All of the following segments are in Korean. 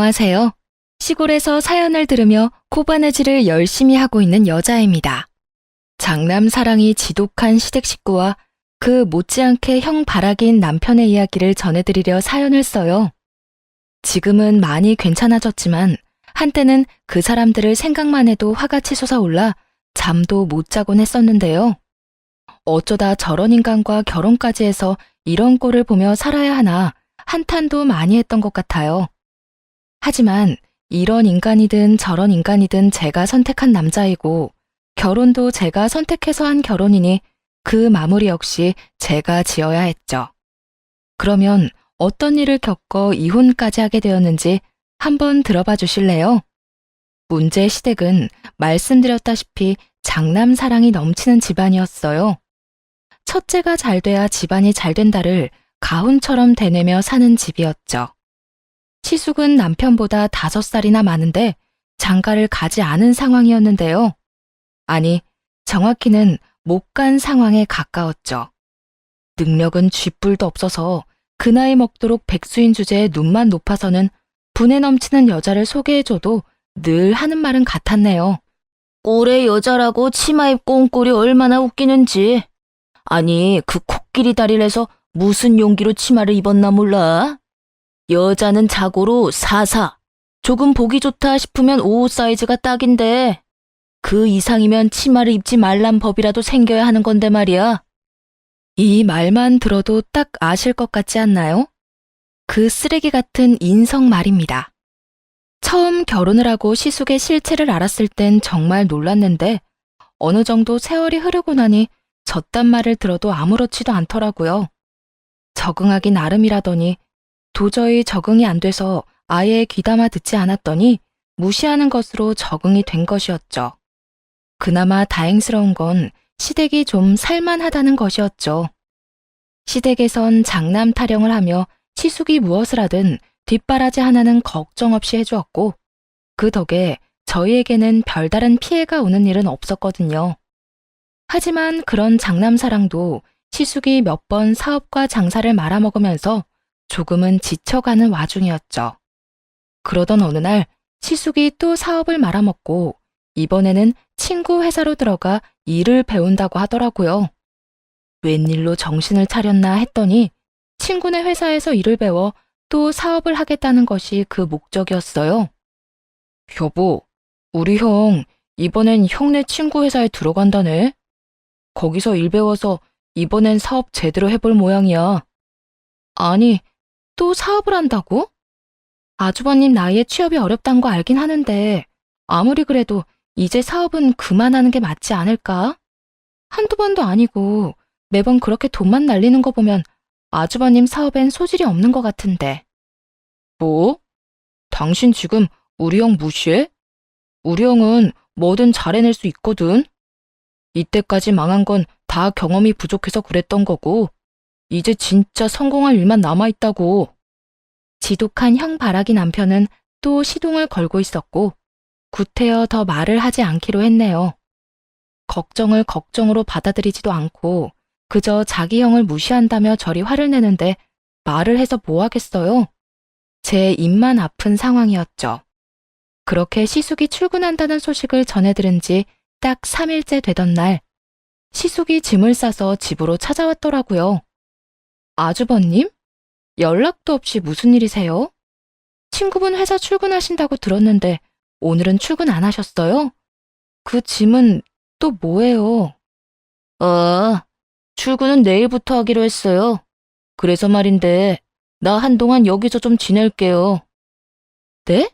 안녕하세요. 시골에서 사연을 들으며 코바느질을 열심히 하고 있는 여자입니다. 장남 사랑이 지독한 시댁 식구와 그 못지않게 형 바라기인 남편의 이야기를 전해드리려 사연을 써요. 지금은 많이 괜찮아졌지만 한때는 그 사람들을 생각만 해도 화가 치솟아올라 잠도 못 자곤 했었는데요. 어쩌다 저런 인간과 결혼까지 해서 이런 꼴을 보며 살아야 하나 한탄도 많이 했던 것 같아요. 하지만 이런 인간이든 저런 인간이든 제가 선택한 남자이고 결혼도 제가 선택해서 한 결혼이니 그 마무리 역시 제가 지어야 했죠. 그러면 어떤 일을 겪어 이혼까지 하게 되었는지 한번 들어봐 주실래요? 문제의 시댁은 말씀드렸다시피 장남 사랑이 넘치는 집안이었어요. 첫째가 잘 돼야 집안이 잘 된다를 가훈처럼 되뇌며 사는 집이었죠. 시숙은 남편보다 5살이나 많은데 장가를 가지 않은 상황이었는데요. 아니, 정확히는 못 간 상황에 가까웠죠. 능력은 쥐뿔도 없어서 그 나이 먹도록 백수인 주제에 눈만 높아서는 분에 넘치는 여자를 소개해줘도 늘 하는 말은 같았네요. 꼴의 여자라고 치마 입고 온 꼴이 얼마나 웃기는지. 아니, 그 코끼리 다리를 해서 무슨 용기로 치마를 입었나 몰라. 여자는 자고로 4사, 조금 보기 좋다 싶으면 5 사이즈가 딱인데 그 이상이면 치마를 입지 말란 법이라도 생겨야 하는 건데 말이야. 이 말만 들어도 딱 아실 것 같지 않나요? 그 쓰레기 같은 인성 말입니다. 처음 결혼을 하고 시숙의 실체를 알았을 땐 정말 놀랐는데 어느 정도 세월이 흐르고 나니 저딴 말을 들어도 아무렇지도 않더라고요. 적응하기 나름이라더니 도저히 적응이 안 돼서 아예 귀담아 듣지 않았더니 무시하는 것으로 적응이 된 것이었죠. 그나마 다행스러운 건 시댁이 좀 살만하다는 것이었죠. 시댁에선 장남 타령을 하며 시숙이 무엇을 하든 뒷바라지 하나는 걱정 없이 해주었고 그 덕에 저희에게는 별다른 피해가 오는 일은 없었거든요. 하지만 그런 장남 사랑도 시숙이 몇 번 사업과 장사를 말아먹으면서 조금은 지쳐가는 와중이었죠. 그러던 어느 날 시숙이 또 사업을 말아먹고 이번에는 친구 회사로 들어가 일을 배운다고 하더라고요. 웬일로 정신을 차렸나 했더니 친구네 회사에서 일을 배워 또 사업을 하겠다는 것이 그 목적이었어요. 여보, 우리 형 이번엔 형네 친구 회사에 들어간다네. 거기서 일 배워서 이번엔 사업 제대로 해볼 모양이야. 아니, 또 사업을 한다고? 아주버님 나이에 취업이 어렵단 거 알긴 하는데 아무리 그래도 이제 사업은 그만하는 게 맞지 않을까? 한두 번도 아니고 매번 그렇게 돈만 날리는 거 보면 아주버님 사업엔 소질이 없는 것 같은데. 뭐? 당신 지금 우리 형 무시해? 우리 형은 뭐든 잘해낼 수 있거든. 이때까지 망한 건 다 경험이 부족해서 그랬던 거고 이제 진짜 성공할 일만 남아있다고. 지독한 형 바라기 남편은 또 시동을 걸고 있었고 구태여 더 말을 하지 않기로 했네요. 걱정을 걱정으로 받아들이지도 않고 그저 자기 형을 무시한다며 저리 화를 내는데 말을 해서 뭐 하겠어요? 제 입만 아픈 상황이었죠. 그렇게 시숙이 출근한다는 소식을 전해들은 지 딱 3일째 되던 날 시숙이 짐을 싸서 집으로 찾아왔더라고요. 아주버님? 연락도 없이 무슨 일이세요? 친구분 회사 출근하신다고 들었는데 오늘은 출근 안 하셨어요? 그 짐은 또 뭐예요? 출근은 내일부터 하기로 했어요. 그래서 말인데 나 한동안 여기서 좀 지낼게요. 네?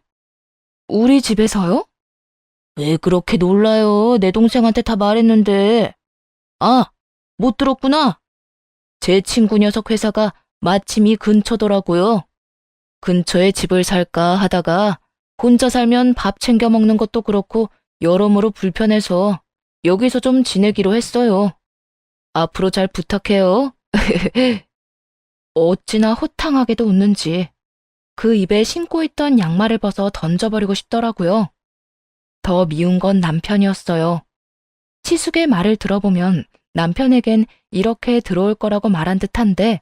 우리 집에서요? 왜 그렇게 놀라요? 내 동생한테 다 말했는데. 아, 못 들었구나. 제 친구 녀석 회사가 마침 이 근처더라고요. 근처에 집을 살까 하다가 혼자 살면 밥 챙겨 먹는 것도 그렇고 여러모로 불편해서 여기서 좀 지내기로 했어요. 앞으로 잘 부탁해요. 어찌나 호탕하게도 웃는지 그 입에 신고 있던 양말을 벗어 던져버리고 싶더라고요. 더 미운 건 남편이었어요. 시숙의 말을 들어보면 남편에겐 이렇게 들어올 거라고 말한 듯한데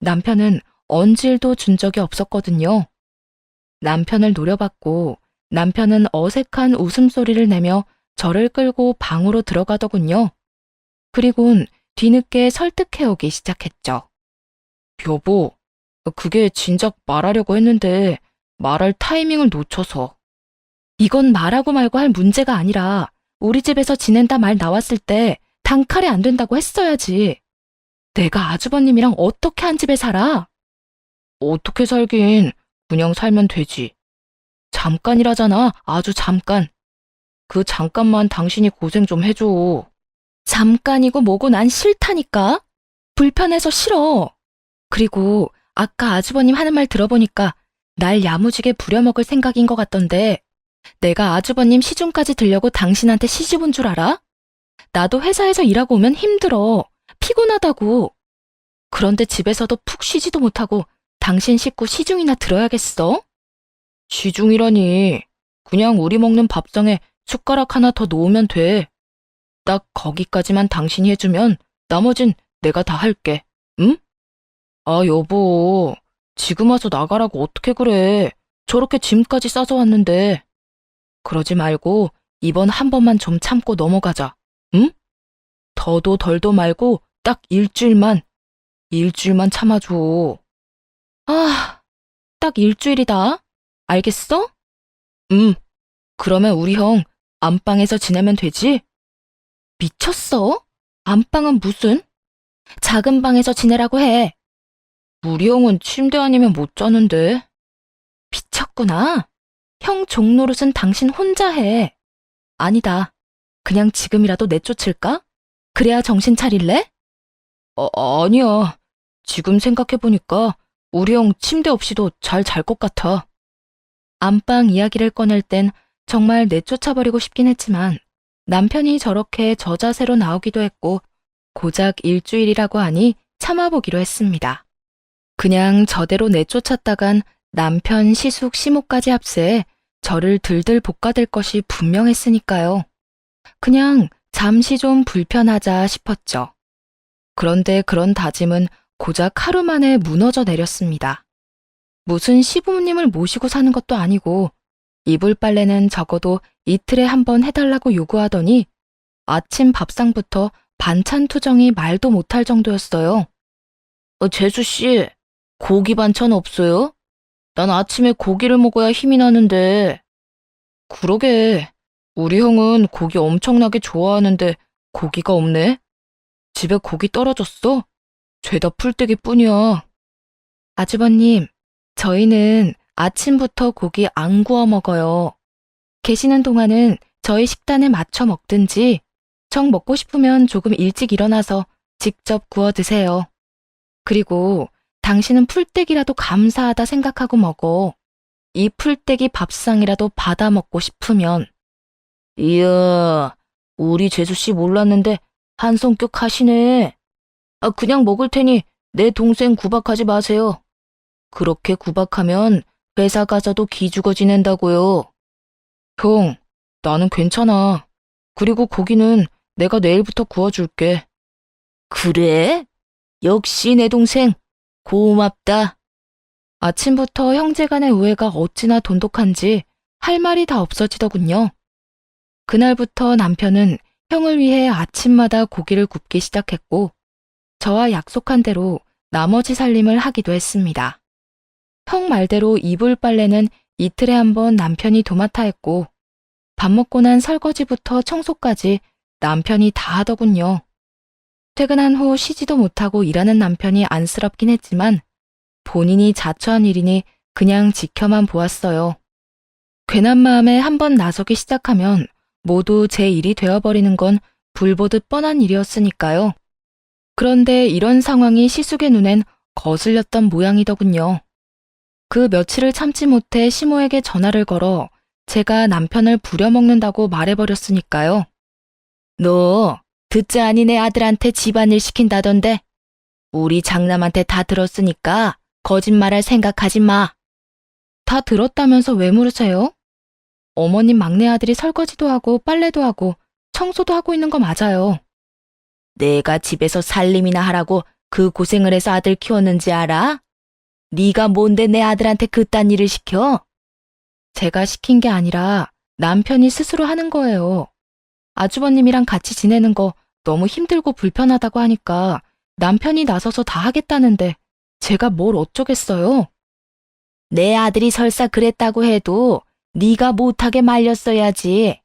남편은 언질도 준 적이 없었거든요. 남편을 노려봤고 남편은 어색한 웃음소리를 내며 저를 끌고 방으로 들어가더군요. 그리곤 뒤늦게 설득해오기 시작했죠. 여보, 그게 진작 말하려고 했는데 말할 타이밍을 놓쳐서. 이건 말하고 말고 할 문제가 아니라 우리 집에서 지낸다 말 나왔을 때 단칼에 안 된다고 했어야지. 내가 아주버님이랑 어떻게 한 집에 살아? 어떻게 살긴 그냥 살면 되지. 잠깐이라잖아, 아주 잠깐. 그 잠깐만 당신이 고생 좀 해줘. 잠깐이고 뭐고 난 싫다니까. 불편해서 싫어. 그리고 아까 아주버님 하는 말 들어보니까 날 야무지게 부려먹을 생각인 것 같던데 내가 아주버님 시중까지 들려고 당신한테 시집 온 줄 알아? 나도 회사에서 일하고 오면 힘들어. 피곤하다고. 그런데 집에서도 푹 쉬지도 못하고 당신 식구 시중이나 들어야겠어? 시중이라니. 그냥 우리 먹는 밥상에 숟가락 하나 더 놓으면 돼. 딱 거기까지만 당신이 해주면 나머진 내가 다 할게. 응? 아, 여보. 지금 와서 나가라고 어떻게 그래. 저렇게 짐까지 싸서 왔는데. 그러지 말고 이번 한 번만 좀 참고 넘어가자. 응? 더도 덜도 말고 딱 일주일만. 일주일만 참아줘. 아, 딱 일주일이다. 알겠어? 그러면 우리 형 안방에서 지내면 되지? 미쳤어? 안방은 무슨? 작은 방에서 지내라고 해. 우리 형은 침대 아니면 못 자는데. 미쳤구나. 형 종노릇은 당신 혼자 해. 아니다. 그냥 지금이라도 내쫓을까? 그래야 정신 차릴래? 아니야. 지금 생각해보니까 우리 형 침대 없이도 잘 잘 것 같아. 안방 이야기를 꺼낼 땐 정말 내쫓아버리고 싶긴 했지만 남편이 저렇게 저자세로 나오기도 했고 고작 일주일이라고 하니 참아보기로 했습니다. 그냥 저대로 내쫓았다간 남편 시숙 시모까지 합세해 저를 들들 볶아댈 것이 분명했으니까요. 그냥 잠시 좀 불편하자 싶었죠. 그런데 그런 다짐은 고작 하루 만에 무너져 내렸습니다. 무슨 시부모님을 모시고 사는 것도 아니고 이불 빨래는 적어도 이틀에 한 번 해달라고 요구하더니 아침 밥상부터 반찬 투정이 말도 못할 정도였어요. 재수씨, 고기 반찬 없어요? 난 아침에 고기를 먹어야 힘이 나는데. 그러게, 우리 형은 고기 엄청나게 좋아하는데 고기가 없네? 집에 고기 떨어졌어? 죄다 풀떼기뿐이야. 아주버님, 저희는 아침부터 고기 안 구워 먹어요. 계시는 동안은 저희 식단에 맞춰 먹든지 정 먹고 싶으면 조금 일찍 일어나서 직접 구워 드세요. 그리고 당신은 풀떼기라도 감사하다 생각하고 먹어. 이 풀떼기 밥상이라도 받아 먹고 싶으면. 이야, 우리 재수씨 몰랐는데 한 성격 하시네. 그냥 먹을 테니 내 동생 구박하지 마세요. 그렇게 구박하면 회사 가서도 기죽어 지낸다고요. 형, 나는 괜찮아. 그리고 고기는 내가 내일부터 구워줄게. 그래? 역시 내 동생. 고맙다. 아침부터 형제간의 우애가 어찌나 돈독한지 할 말이 다 없어지더군요. 그날부터 남편은 형을 위해 아침마다 고기를 굽기 시작했고 저와 약속한 대로 나머지 살림을 하기도 했습니다. 형 말대로 이불 빨래는 이틀에 한 번 남편이 도맡아 했고 밥 먹고 난 설거지부터 청소까지 남편이 다 하더군요. 퇴근한 후 쉬지도 못하고 일하는 남편이 안쓰럽긴 했지만 본인이 자처한 일이니 그냥 지켜만 보았어요. 괜한 마음에 한번 나서기 시작하면 모두 제 일이 되어버리는 건 불보듯 뻔한 일이었으니까요. 그런데 이런 상황이 시숙의 눈엔 거슬렸던 모양이더군요. 그 며칠을 참지 못해 시모에게 전화를 걸어 제가 남편을 부려먹는다고 말해버렸으니까요. 너 듣자 아니 내 아들한테 집안일 시킨다던데. 우리 장남한테 다 들었으니까 거짓말할 생각하지 마. 다 들었다면서 왜 물으세요? 어머님 막내 아들이 설거지도 하고 빨래도 하고 청소도 하고 있는 거 맞아요. 내가 집에서 살림이나 하라고 그 고생을 해서 아들 키웠는지 알아? 네가 뭔데 내 아들한테 그딴 일을 시켜? 제가 시킨 게 아니라 남편이 스스로 하는 거예요. 아주버님이랑 같이 지내는 거 너무 힘들고 불편하다고 하니까 남편이 나서서 다 하겠다는데 제가 뭘 어쩌겠어요? 내 아들이 설사 그랬다고 해도 네가 못하게 말렸어야지.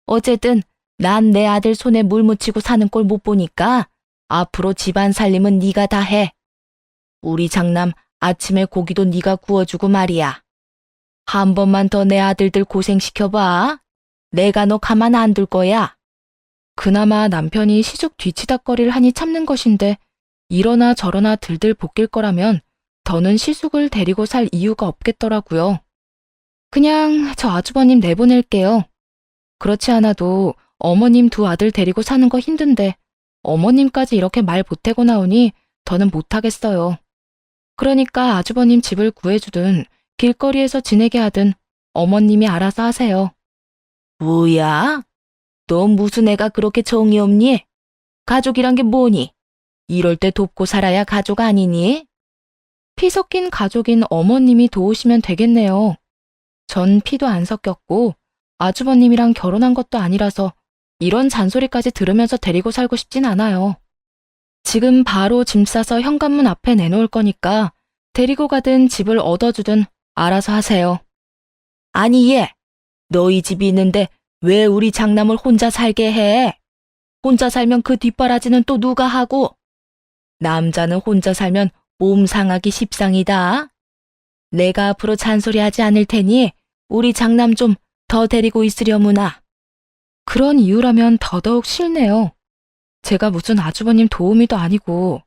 어쨌든 난 내 아들 손에 물 묻히고 사는 꼴 못 보니까 앞으로 집안 살림은 네가 다 해. 우리 장남 아침에 고기도 네가 구워주고 말이야. 한 번만 더 내 아들들 고생시켜봐. 내가 너 가만 안 둘 거야. 그나마 남편이 시죽 뒤치다꺼리를 하니 참는 것인데 이러나 저러나 들들 볶일 거라면 더는 시숙을 데리고 살 이유가 없겠더라고요. 그냥 저 아주버님 내보낼게요. 그렇지 않아도 어머님 두 아들 데리고 사는 거 힘든데 어머님까지 이렇게 말 보태고 나오니 더는 못하겠어요. 그러니까 아주버님 집을 구해주든 길거리에서 지내게 하든 어머님이 알아서 하세요. 뭐야? 너 무슨 애가 그렇게 정이 없니? 가족이란 게 뭐니? 이럴 때 돕고 살아야 가족 아니니? 피 섞인 가족인 어머님이 도우시면 되겠네요. 전 피도 안 섞였고 아주버님이랑 결혼한 것도 아니라서 이런 잔소리까지 들으면서 데리고 살고 싶진 않아요. 지금 바로 짐 싸서 현관문 앞에 내놓을 거니까 데리고 가든 집을 얻어주든 알아서 하세요. 아니 얘, 너희 집이 있는데 왜 우리 장남을 혼자 살게 해? 혼자 살면 그 뒷바라지는 또 누가 하고? 남자는 혼자 살면 몸 상하기 십상이다. 내가 앞으로 잔소리하지 않을 테니 우리 장남 좀 더 데리고 있으려무나. 그런 이유라면 더더욱 싫네요. 제가 무슨 아주버님 도우미도 아니고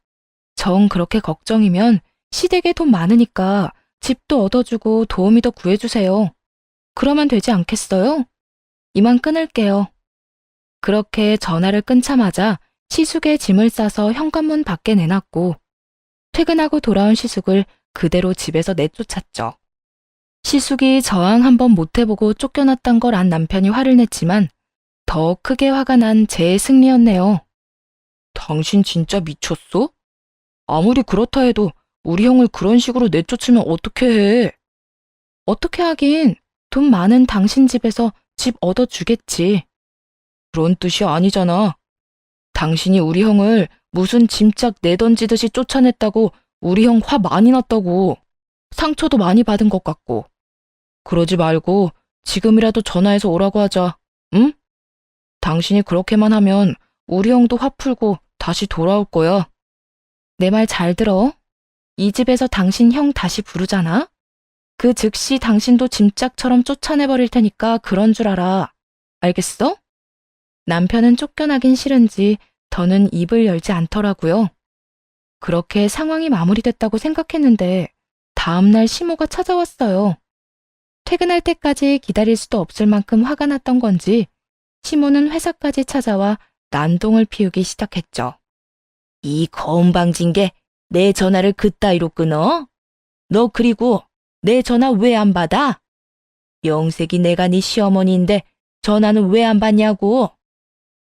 정 그렇게 걱정이면 시댁에 돈 많으니까 집도 얻어주고 도우미도 구해주세요. 그러면 되지 않겠어요? 이만 끊을게요. 그렇게 전화를 끊자마자 시숙의 짐을 싸서 현관문 밖에 내놨고 퇴근하고 돌아온 시숙을 그대로 집에서 내쫓았죠. 시숙이 저항 한번 못해보고 쫓겨났던 걸 안 남편이 화를 냈지만 더 크게 화가 난 제 승리였네요. 당신 진짜 미쳤어? 아무리 그렇다 해도 우리 형을 그런 식으로 내쫓으면 어떻게 해? 어떻게 하긴 돈 많은 당신 집에서 집 얻어주겠지. 그런 뜻이 아니잖아. 당신이 우리 형을 무슨 짐짝 내던지듯이 쫓아냈다고 우리 형 화 많이 났다고. 상처도 많이 받은 것 같고. 그러지 말고 지금이라도 전화해서 오라고 하자. 응? 당신이 그렇게만 하면 우리 형도 화 풀고 다시 돌아올 거야. 내 말 잘 들어. 이 집에서 당신 형 다시 부르잖아? 그 즉시 당신도 짐짝처럼 쫓아내버릴 테니까 그런 줄 알아. 알겠어? 남편은 쫓겨나긴 싫은지 더는 입을 열지 않더라고요. 그렇게 상황이 마무리됐다고 생각했는데 다음날 시모가 찾아왔어요. 퇴근할 때까지 기다릴 수도 없을 만큼 화가 났던 건지 시모는 회사까지 찾아와 난동을 피우기 시작했죠. 이 건방진 게 내 전화를 그따위로 끊어? 너 그리고 내 전화 왜 안 받아? 영색이 내가 네 시어머니인데 전화는 왜 안 받냐고.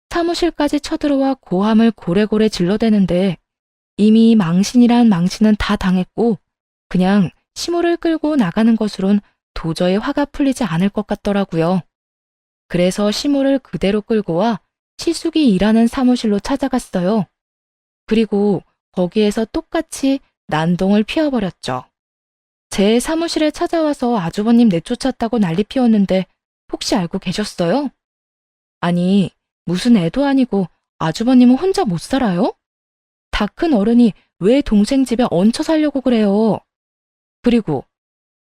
사무실까지 쳐들어와 고함을 고래고래 질러대는데 이미 망신이란 망신은 다 당했고 그냥 시모를 끌고 나가는 것으론 도저히 화가 풀리지 않을 것 같더라고요. 그래서 시모를 그대로 끌고 와 시숙이 일하는 사무실로 찾아갔어요. 그리고 거기에서 똑같이 난동을 피워버렸죠. 제 사무실에 찾아와서 아주버님 내쫓았다고 난리 피웠는데 혹시 알고 계셨어요? 아니, 무슨 애도 아니고 아주버님은 혼자 못 살아요? 다 큰 어른이 왜 동생 집에 얹혀 살려고 그래요? 그리고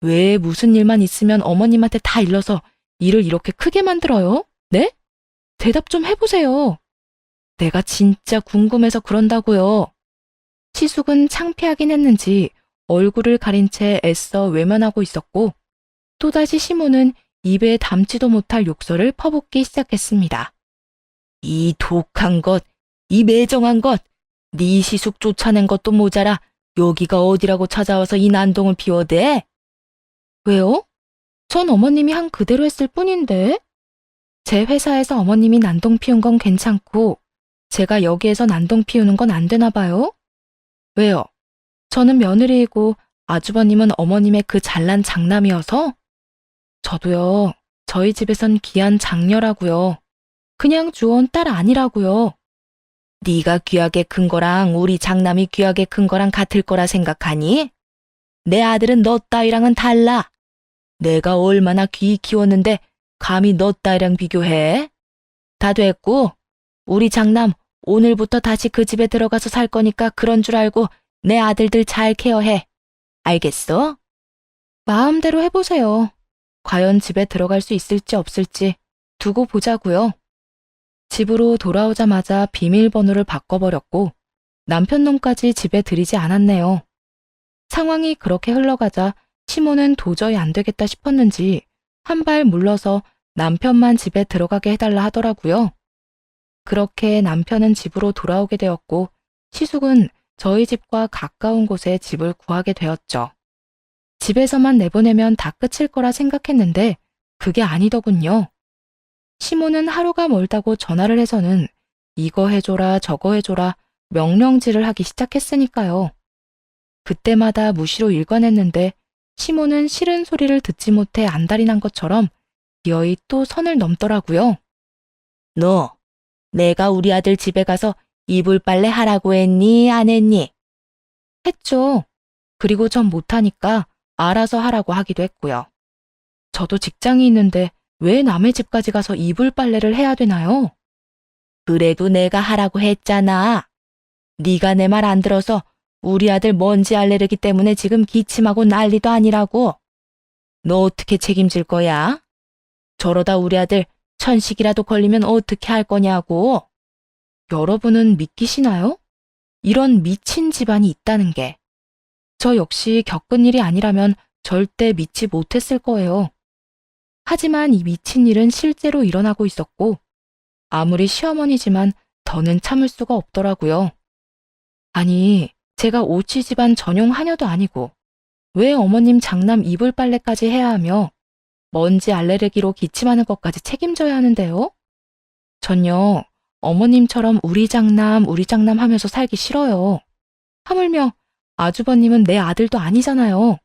왜 무슨 일만 있으면 어머님한테 다 일러서 일을 이렇게 크게 만들어요? 네? 대답 좀 해보세요. 내가 진짜 궁금해서 그런다고요. 시숙은 창피하긴 했는지 얼굴을 가린 채 애써 외면하고 있었고 또다시 시모는 입에 담지도 못할 욕설을 퍼붓기 시작했습니다. 이 독한 것, 이 매정한 것, 네 시숙 쫓아낸 것도 모자라 여기가 어디라고 찾아와서 이 난동을 피워대? 왜요? 전 어머님이 한 그대로 했을 뿐인데. 제 회사에서 어머님이 난동 피운 건 괜찮고 제가 여기에서 난동 피우는 건 안 되나 봐요? 왜요? 저는 며느리이고 아주버님은 어머님의 그 잘난 장남이어서? 저도요. 저희 집에선 귀한 장녀라고요. 그냥 주워온 딸 아니라고요. 네가 귀하게 큰 거랑 우리 장남이 귀하게 큰 거랑 같을 거라 생각하니? 내 아들은 너 따위랑은 달라. 내가 얼마나 귀히 키웠는데 감히 너 따위랑 비교해? 다 됐고, 우리 장남 오늘부터 다시 그 집에 들어가서 살 거니까 그런 줄 알고 내 아들들 잘 케어해. 알겠어? 마음대로 해보세요. 과연 집에 들어갈 수 있을지 없을지 두고 보자고요. 집으로 돌아오자마자 비밀번호를 바꿔버렸고 남편 놈까지 집에 들이지 않았네요. 상황이 그렇게 흘러가자 시모는 도저히 안 되겠다 싶었는지 한 발 물러서 남편만 집에 들어가게 해달라 하더라고요. 그렇게 남편은 집으로 돌아오게 되었고 시숙은 저희 집과 가까운 곳에 집을 구하게 되었죠. 집에서만 내보내면 다 끝일 거라 생각했는데 그게 아니더군요. 시모는 하루가 멀다고 전화를 해서는 이거 해줘라 저거 해줘라 명령질을 하기 시작했으니까요. 그때마다 무시로 일관했는데 시모는 싫은 소리를 듣지 못해 안달이 난 것처럼 기어이 또 선을 넘더라고요. 너, 내가 우리 아들 집에 가서 이불 빨래 하라고 했니, 안 했니? 했죠. 그리고 전 못하니까 알아서 하라고 하기도 했고요. 저도 직장이 있는데 왜 남의 집까지 가서 이불 빨래를 해야 되나요? 그래도 내가 하라고 했잖아. 네가 내 말 안 들어서 우리 아들 먼지 알레르기 때문에 지금 기침하고 난리도 아니라고. 너 어떻게 책임질 거야? 저러다 우리 아들 천식이라도 걸리면 어떻게 할 거냐고. 여러분은 믿기시나요? 이런 미친 집안이 있다는 게. 저 역시 겪은 일이 아니라면 절대 믿지 못했을 거예요. 하지만 이 미친 일은 실제로 일어나고 있었고 아무리 시어머니지만 더는 참을 수가 없더라고요. 아니, 제가 오치 집안 전용 하녀도 아니고 왜 어머님 장남 이불 빨래까지 해야 하며 먼지 알레르기로 기침하는 것까지 책임져야 하는데요? 전요, 어머님처럼 우리 장남 하면서 살기 싫어요. 하물며 아주버님은 내 아들도 아니잖아요.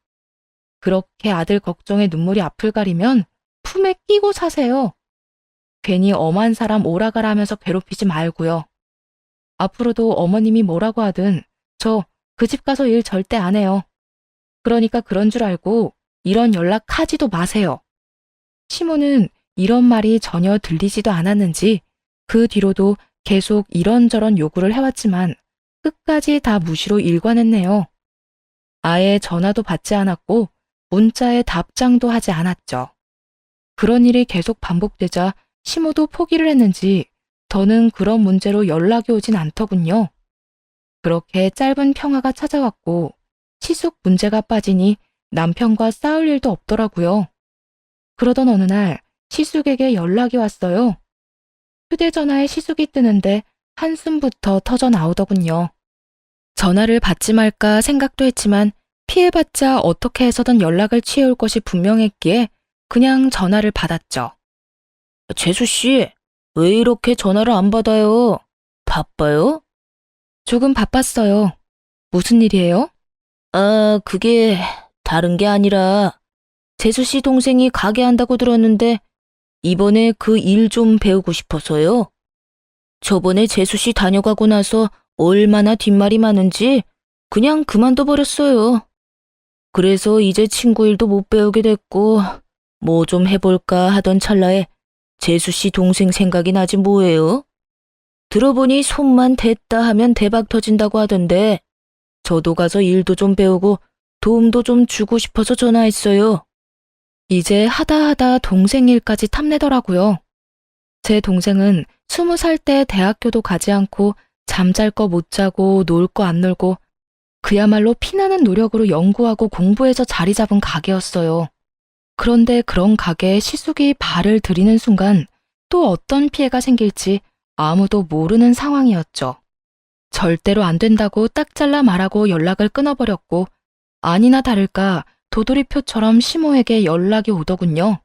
그렇게 아들 걱정에 눈물이 앞을 가리면 품에 끼고 사세요. 괜히 엄한 사람 오라가라 하면서 괴롭히지 말고요. 앞으로도 어머님이 뭐라고 하든 저 그 집 가서 일 절대 안 해요. 그러니까 그런 줄 알고 이런 연락 하지도 마세요. 시모는 이런 말이 전혀 들리지도 않았는지 그 뒤로도 계속 이런저런 요구를 해왔지만 끝까지 다 무시로 일관했네요. 아예 전화도 받지 않았고 문자에 답장도 하지 않았죠. 그런 일이 계속 반복되자 시모도 포기를 했는지 더는 그런 문제로 연락이 오진 않더군요. 그렇게 짧은 평화가 찾아왔고 시숙 문제가 빠지니 남편과 싸울 일도 없더라고요. 그러던 어느 날 시숙에게 연락이 왔어요. 휴대전화에 시숙이 뜨는데 한숨부터 터져 나오더군요. 전화를 받지 말까 생각도 했지만 피해봤자 어떻게 해서든 연락을 취해올 것이 분명했기에 그냥 전화를 받았죠. 재수 씨, 왜 이렇게 전화를 안 받아요? 바빠요? 조금 바빴어요. 무슨 일이에요? 아, 그게 다른 게 아니라 재수 씨 동생이 가게 한다고 들었는데 이번에 그 일 좀 배우고 싶어서요. 저번에 재수 씨 다녀가고 나서 얼마나 뒷말이 많은지 그냥 그만둬 버렸어요. 그래서 이제 친구 일도 못 배우게 됐고 뭐 좀 해볼까 하던 찰나에 재수 씨 동생 생각이 나지 뭐예요? 들어보니 손만 댔다 하면 대박 터진다고 하던데 저도 가서 일도 좀 배우고 도움도 좀 주고 싶어서 전화했어요. 이제 하다 동생 일까지 탐내더라고요. 제 동생은 20살 때 대학교도 가지 않고 잠잘 거 못 자고 놀 거 안 놀고 그야말로 피나는 노력으로 연구하고 공부해서 자리 잡은 가게였어요. 그런데 그런 가게에 시숙이 발을 들이는 순간 또 어떤 피해가 생길지 아무도 모르는 상황이었죠. 절대로 안 된다고 딱 잘라 말하고 연락을 끊어버렸고 아니나 다를까 도돌이표처럼 시모에게 연락이 오더군요.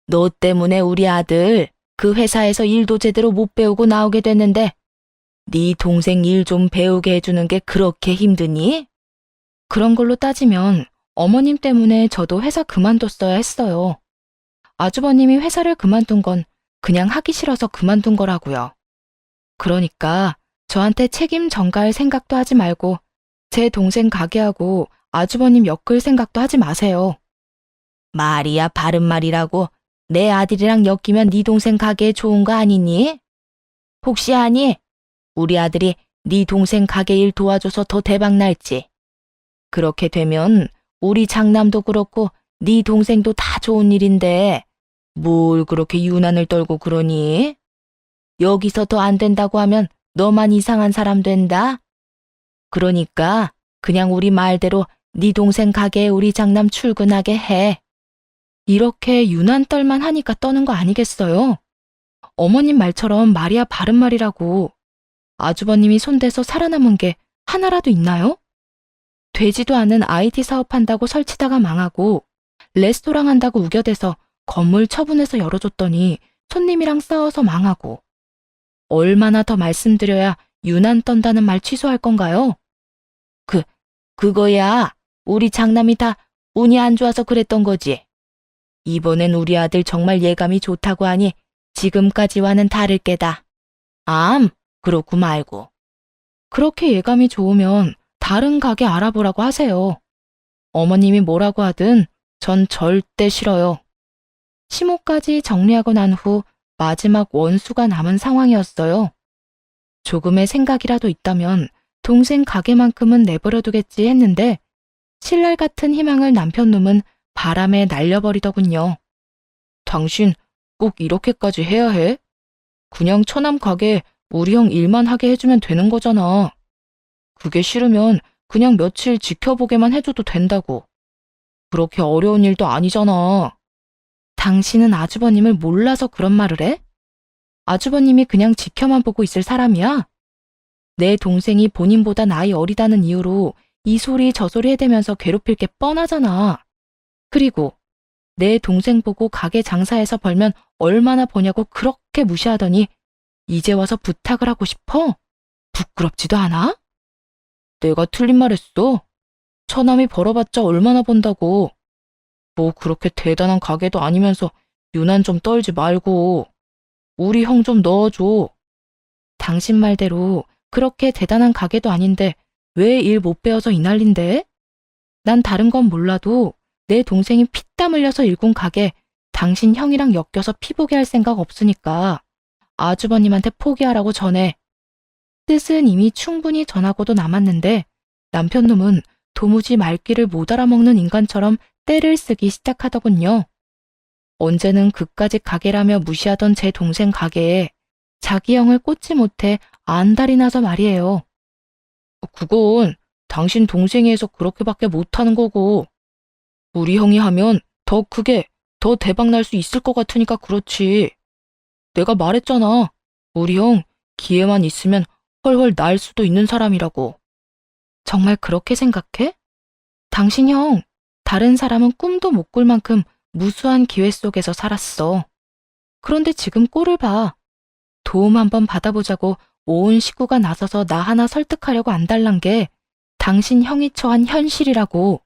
너 때문에 우리 아들 그 회사에서 일도 제대로 못 배우고 나오게 됐는데 네 동생 일 좀 배우게 해주는 게 그렇게 힘드니? 그런 걸로 따지면 어머님 때문에 저도 회사 그만뒀어야 했어요. 아주버님이 회사를 그만둔 건 그냥 하기 싫어서 그만둔 거라고요. 그러니까 저한테 책임 전가할 생각도 하지 말고 제 동생 가게하고 아주버님 엮을 생각도 하지 마세요. 말이야 바른 말이라고. 내 아들이랑 엮이면 네 동생 가게에 좋은 거 아니니? 혹시 아니? 우리 아들이 네 동생 가게 일 도와줘서 더 대박 날지. 그렇게 되면 우리 장남도 그렇고 네 동생도 다 좋은 일인데 뭘 그렇게 유난을 떨고 그러니? 여기서 더 안 된다고 하면 너만 이상한 사람 된다. 그러니까 그냥 우리 말대로 네 동생 가게에 우리 장남 출근하게 해. 이렇게 유난 떨만 하니까 떠는 거 아니겠어요? 어머님 말처럼 말이야 바른 말이라고. 아주버님이 손대서 살아남은 게 하나라도 있나요? 되지도 않은 IT 사업한다고 설치다가 망하고 레스토랑 한다고 우겨대서 건물 처분해서 열어줬더니 손님이랑 싸워서 망하고. 얼마나 더 말씀드려야 유난 떤다는 말 취소할 건가요? 그거야. 우리 장남이 다 운이 안 좋아서 그랬던 거지. 이번엔 우리 아들 정말 예감이 좋다고 하니 지금까지와는 다를 게다. 그렇고 말고. 그렇게 예감이 좋으면 다른 가게 알아보라고 하세요. 어머님이 뭐라고 하든 전 절대 싫어요. 시모까지 정리하고 난 후 마지막 원수가 남은 상황이었어요. 조금의 생각이라도 있다면 동생 가게만큼은 내버려두겠지 했는데 신랄 같은 희망을 남편놈은 바람에 날려버리더군요. 당신 꼭 이렇게까지 해야 해? 그냥 처남 가게 우리 형 일만 하게 해주면 되는 거잖아. 그게 싫으면 그냥 며칠 지켜보게만 해줘도 된다고. 그렇게 어려운 일도 아니잖아. 당신은 아주버님을 몰라서 그런 말을 해? 아주버님이 그냥 지켜만 보고 있을 사람이야? 내 동생이 본인보다 나이 어리다는 이유로 이 소리 저 소리 해대면서 괴롭힐 게 뻔하잖아. 그리고 내 동생 보고 가게 장사해서 벌면 얼마나 버냐고 그렇게 무시하더니 이제 와서 부탁을 하고 싶어? 부끄럽지도 않아? 내가 틀린 말 했어. 처남이 벌어봤자 얼마나 번다고. 뭐 그렇게 대단한 가게도 아니면서 유난 좀 떨지 말고 우리 형 좀 넣어줘. 당신 말대로 그렇게 대단한 가게도 아닌데 왜 일 못 배워서 이 난린데? 난 다른 건 몰라도 내 동생이 피땀 흘려서 일군 가게 당신 형이랑 엮여서 피보게 할 생각 없으니까 아주버님한테 포기하라고 전해. 뜻은 이미 충분히 전하고도 남았는데 남편놈은 도무지 말귀를 못 알아먹는 인간처럼 떼를 쓰기 시작하더군요. 언제는 그까짓 가게라며 무시하던 제 동생 가게에 자기 형을 꽂지 못해 안달이 나서 말이에요. 그건 당신 동생이 해서 그렇게밖에 못하는 거고 우리 형이 하면 더 크게 더 대박 날 수 있을 것 같으니까 그렇지. 내가 말했잖아. 우리 형 기회만 있으면 헐헐 날 수도 있는 사람이라고. 정말 그렇게 생각해? 당신 형 다른 사람은 꿈도 못 꿀 만큼 무수한 기회 속에서 살았어. 그런데 지금 꼴을 봐. 도움 한번 받아보자고 온 식구가 나서서 나 하나 설득하려고 안달난 게 당신 형이 처한 현실이라고.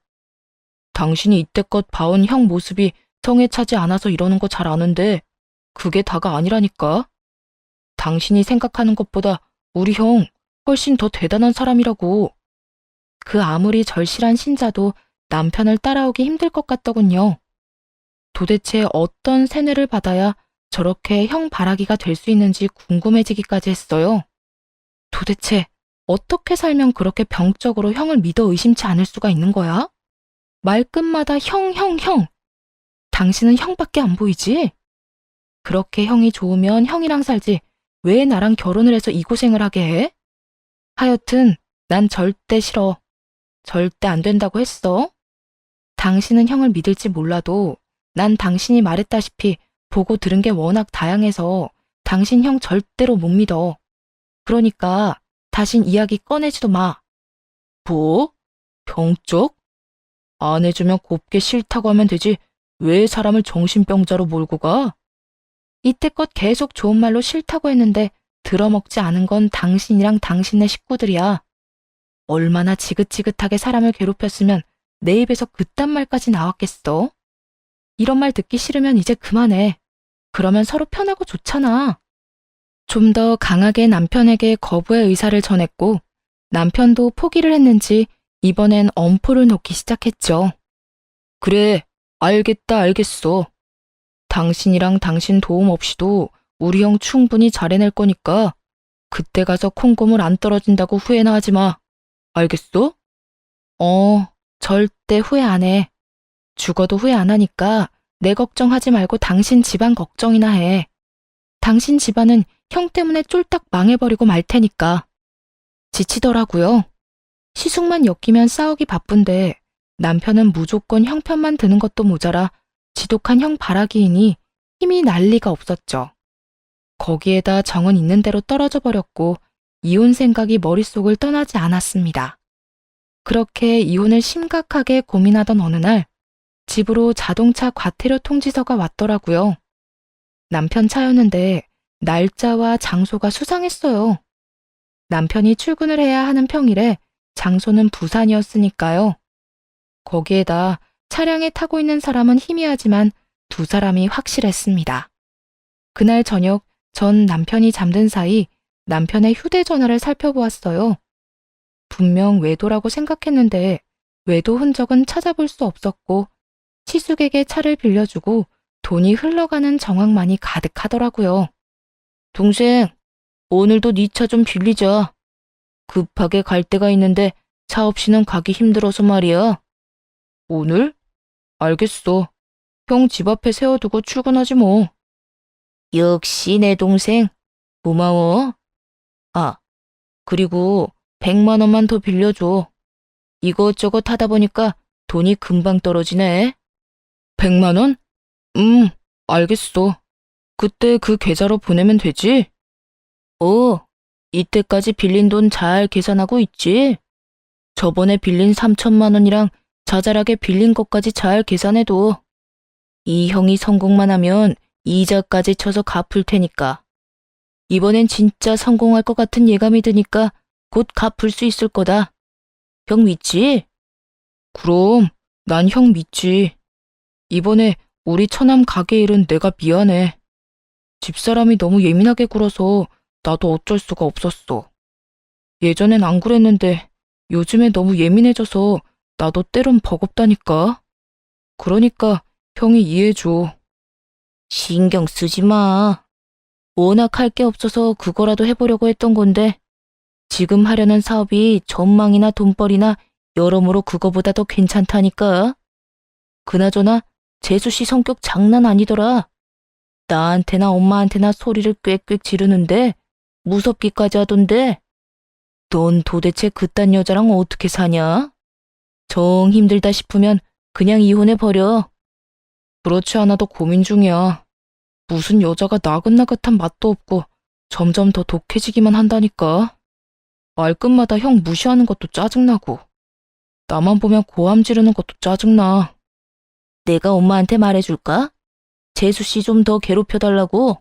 당신이 이때껏 봐온 형 모습이 성에 차지 않아서 이러는 거 잘 아는데 그게 다가 아니라니까. 당신이 생각하는 것보다 우리 형 훨씬 더 대단한 사람이라고. 그 아무리 절실한 신자도 남편을 따라오기 힘들 것 같더군요. 도대체 어떤 세뇌를 받아야 저렇게 형 바라기가 될 수 있는지 궁금해지기까지 했어요. 도대체 어떻게 살면 그렇게 병적으로 형을 믿어 의심치 않을 수가 있는 거야? 말끝마다 형. 당신은 형밖에 안 보이지? 그렇게 형이 좋으면 형이랑 살지 왜 나랑 결혼을 해서 이 고생을 하게 해? 하여튼 난 절대 싫어. 절대 안 된다고 했어. 당신은 형을 믿을지 몰라도 난 당신이 말했다시피 보고 들은 게 워낙 다양해서 당신 형 절대로 못 믿어. 그러니까 다신 이야기 꺼내지도 마. 뭐? 병적? 안 해주면 곱게 싫다고 하면 되지 왜 사람을 정신병자로 몰고 가? 이때껏 계속 좋은 말로 싫다고 했는데 들어먹지 않은 건 당신이랑 당신네 식구들이야. 얼마나 지긋지긋하게 사람을 괴롭혔으면 내 입에서 그딴 말까지 나왔겠어? 이런 말 듣기 싫으면 이제 그만해. 그러면 서로 편하고 좋잖아. 좀 더 강하게 남편에게 거부의 의사를 전했고 남편도 포기를 했는지 이번엔 엄포를 놓기 시작했죠. 그래, 알겠다, 알겠어. 당신이랑 당신 도움 없이도 우리 형 충분히 잘해낼 거니까 그때 가서 콩고물 안 떨어진다고 후회나 하지 마. 알겠어? 절대 후회 안 해. 죽어도 후회 안 하니까 내 걱정하지 말고 당신 집안 걱정이나 해. 당신 집안은 형 때문에 쫄딱 망해버리고 말 테니까. 지치더라고요. 시숙만 엮이면 싸우기 바쁜데 남편은 무조건 형 편만 드는 것도 모자라 지독한 형 바라기이니 힘이 날 리가 없었죠. 거기에다 정은 있는 대로 떨어져 버렸고 이혼 생각이 머릿속을 떠나지 않았습니다. 그렇게 이혼을 심각하게 고민하던 어느 날 집으로 자동차 과태료 통지서가 왔더라고요. 남편 차였는데 날짜와 장소가 수상했어요. 남편이 출근을 해야 하는 평일에 장소는 부산이었으니까요. 거기에다 차량에 타고 있는 사람은 희미하지만 두 사람이 확실했습니다. 그날 저녁 전 남편이 잠든 사이 남편의 휴대전화를 살펴보았어요. 분명 외도라고 생각했는데 외도 흔적은 찾아볼 수 없었고 시숙에게 차를 빌려주고 돈이 흘러가는 정황만이 가득하더라고요. 동생, 오늘도 네 차 좀 빌리자. 급하게 갈 데가 있는데 차 없이는 가기 힘들어서 말이야. 오늘? 알겠어. 형 집 앞에 세워두고 출근하지 뭐. 역시 내 동생. 고마워. 아, 그리고 100만 원만 더 빌려줘. 이것저것 하다 보니까 돈이 금방 떨어지네. 100만 원? 알겠어. 그때 그 계좌로 보내면 되지? 이때까지 빌린 돈 잘 계산하고 있지? 저번에 빌린 3천만 원이랑 자잘하게 빌린 것까지 잘 계산해도 이 형이 성공만 하면 이자까지 쳐서 갚을 테니까. 이번엔 진짜 성공할 것 같은 예감이 드니까 곧 갚을 수 있을 거다. 형 믿지? 그럼 난 형 믿지. 이번에 우리 처남 가게 일은 내가 미안해. 집사람이 너무 예민하게 굴어서 나도 어쩔 수가 없었어. 예전엔 안 그랬는데 요즘에 너무 예민해져서 나도 때론 버겁다니까. 그러니까 형이 이해해줘. 신경 쓰지 마. 워낙 할 게 없어서 그거라도 해보려고 했던 건데 지금 하려는 사업이 전망이나 돈벌이나 여러모로 그거보다 더 괜찮다니까. 그나저나 재수 씨 성격 장난 아니더라. 나한테나 엄마한테나 소리를 꽥꽥 지르는데 무섭기까지 하던데. 넌 도대체 그딴 여자랑 어떻게 사냐? 정 힘들다 싶으면 그냥 이혼해버려. 그렇지 않아도 고민 중이야. 무슨 여자가 나긋나긋한 맛도 없고 점점 더 독해지기만 한다니까. 말끝마다 형 무시하는 것도 짜증나고 나만 보면 고함 지르는 것도 짜증나. 내가 엄마한테 말해줄까? 재수씨 좀 더 괴롭혀달라고?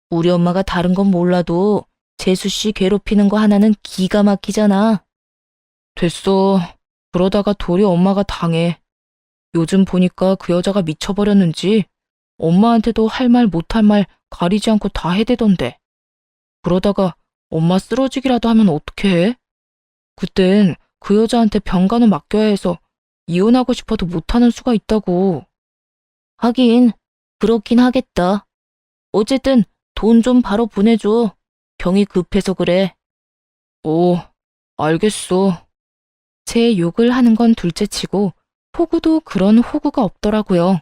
우리 엄마가 다른 건 몰라도 재수씨 괴롭히는 거 하나는 기가 막히잖아. 됐어. 그러다가 도리 엄마가 당해. 요즘 보니까 그 여자가 미쳐버렸는지 엄마한테도 할 말 못할 말 가리지 않고 다 해대던데. 그러다가 엄마 쓰러지기라도 하면 어떡해? 그땐 그 여자한테 병간호 맡겨야 해서 이혼하고 싶어도 못하는 수가 있다고. 하긴 그렇긴 하겠다. 어쨌든 돈 좀 바로 보내줘. 병이 급해서 그래. 알겠어. 제 욕을 하는 건 둘째치고 호구도 그런 호구가 없더라고요.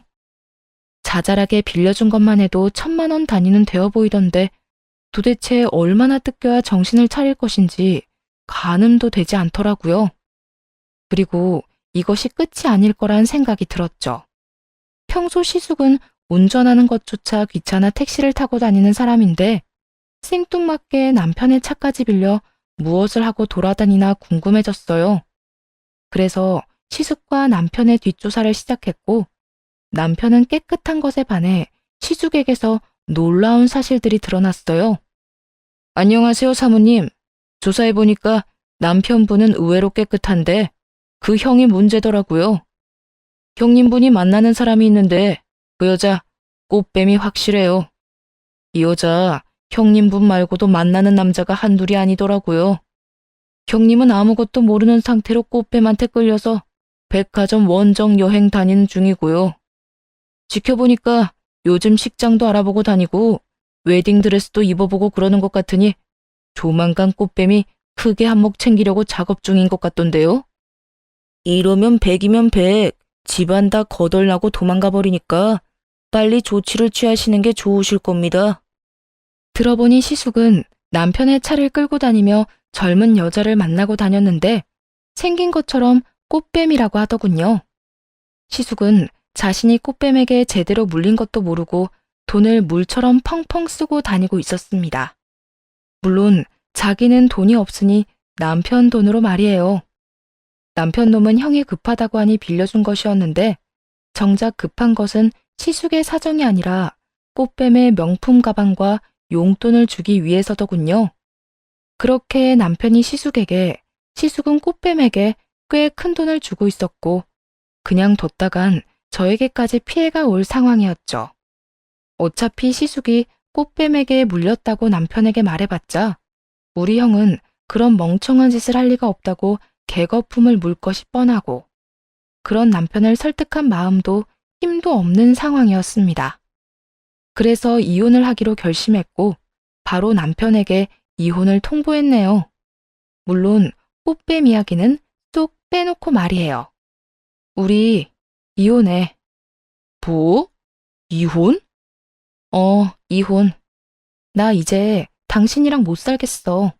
자잘하게 빌려준 것만 해도 1,000만 원 단위는 되어 보이던데 도대체 얼마나 뜯겨야 정신을 차릴 것인지 가늠도 되지 않더라고요. 그리고 이것이 끝이 아닐 거란 생각이 들었죠. 평소 시숙은 운전하는 것조차 귀찮아 택시를 타고 다니는 사람인데 생뚱맞게 남편의 차까지 빌려 무엇을 하고 돌아다니나 궁금해졌어요. 그래서 시숙과 남편의 뒷조사를 시작했고 남편은 깨끗한 것에 반해 시숙에게서 놀라운 사실들이 드러났어요. 안녕하세요, 사모님. 조사해보니까 남편분은 의외로 깨끗한데 그 형이 문제더라고요. 형님분이 만나는 사람이 있는데 그 여자 꽃뱀이 확실해요. 이 여자 형님분 말고도 만나는 남자가 한둘이 아니더라고요. 형님은 아무것도 모르는 상태로 꽃뱀한테 끌려서 백화점 원정 여행 다니는 중이고요. 지켜보니까 요즘 식장도 알아보고 다니고 웨딩드레스도 입어보고 그러는 것 같으니 조만간 꽃뱀이 크게 한몫 챙기려고 작업 중인 것 같던데요. 이러면 100이면 100, 집안 다 거덜나고 도망가 버리니까 빨리 조치를 취하시는 게 좋으실 겁니다. 들어보니 시숙은 남편의 차를 끌고 다니며 젊은 여자를 만나고 다녔는데 생긴 것처럼 꽃뱀이라고 하더군요. 시숙은 자신이 꽃뱀에게 제대로 물린 것도 모르고 돈을 물처럼 펑펑 쓰고 다니고 있었습니다. 물론 자기는 돈이 없으니 남편 돈으로 말이에요. 남편 놈은 형이 급하다고 하니 빌려준 것이었는데 정작 급한 것은 시숙의 사정이 아니라 꽃뱀의 명품 가방과 용돈을 주기 위해서더군요. 그렇게 남편이 시숙에게, 시숙은 꽃뱀에게 꽤 큰 돈을 주고 있었고 그냥 뒀다간 저에게까지 피해가 올 상황이었죠. 어차피 시숙이 꽃뱀에게 물렸다고 남편에게 말해봤자 우리 형은 그런 멍청한 짓을 할 리가 없다고 개거품을 물 것이 뻔하고 그런 남편을 설득한 마음도 힘도 없는 상황이었습니다. 그래서 이혼을 하기로 결심했고 바로 남편에게 이혼을 통보했네요. 물론 꽃뱀 이야기는 쏙 빼놓고 말이에요. 우리 이혼해. 뭐? 이혼? 이혼. 나 이제 당신이랑 못 살겠어.